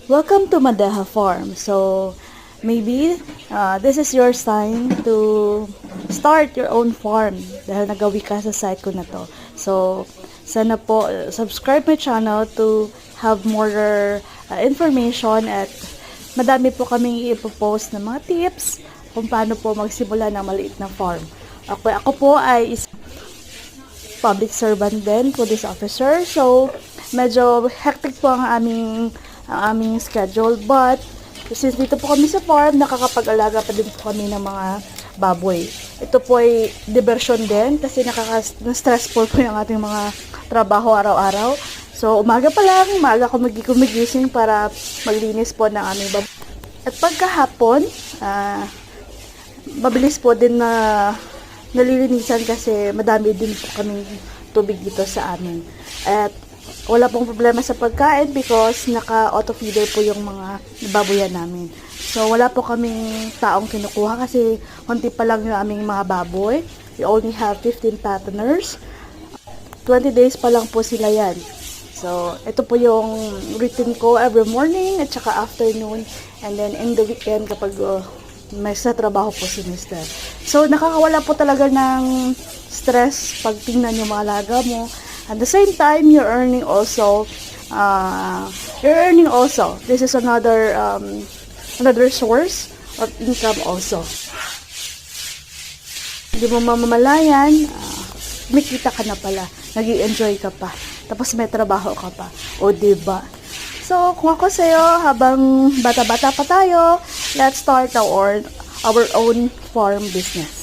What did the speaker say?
Welcome to Madeha Farm. So, maybe this is your sign to start your own farm dahil nagawi ka sa site ko na to. So, sana po subscribe my channel to have more information at madami po kaming ipopost na mga tips kung paano po magsimula ng maliit na farm. Ako po ay public servant din, police officer. So, medyo hectic po ang aming schedule, but since dito po kami sa farm, nakakapag-alaga pa din po kami ng mga baboy. Ito po ay diversion din kasi stressful po yung ating mga trabaho araw-araw. So, umaga pa lang, maaga ako gumigising para maglinis po ng aming baboy. At pagkahapon, mabilis po din na nalilinisan kasi madami din po kaming tubig dito sa amin. At wala pong problema sa pagkain because naka-auto feeder po yung mga baboyan namin. So, wala po kaming taong kinukuha kasi konti pa lang yung aming mga baboy. We only have 15 fatteners. 20 days pa lang po sila yan. So, ito po yung routine ko every morning at saka afternoon. And then in the weekend kapag may sa trabaho po si Mr. So, nakakawala po talaga ng stress pag tingnan yung mga alaga mo. At the same time, you're earning also. This is another source of income also. Hindi mo mamamalayan, kumikita ka na pala, nag-i-enjoy ka pa, tapos may trabaho ka pa. O, diba? So, kung ako sa'yo, habang bata-bata pa tayo, let's start our own farm business.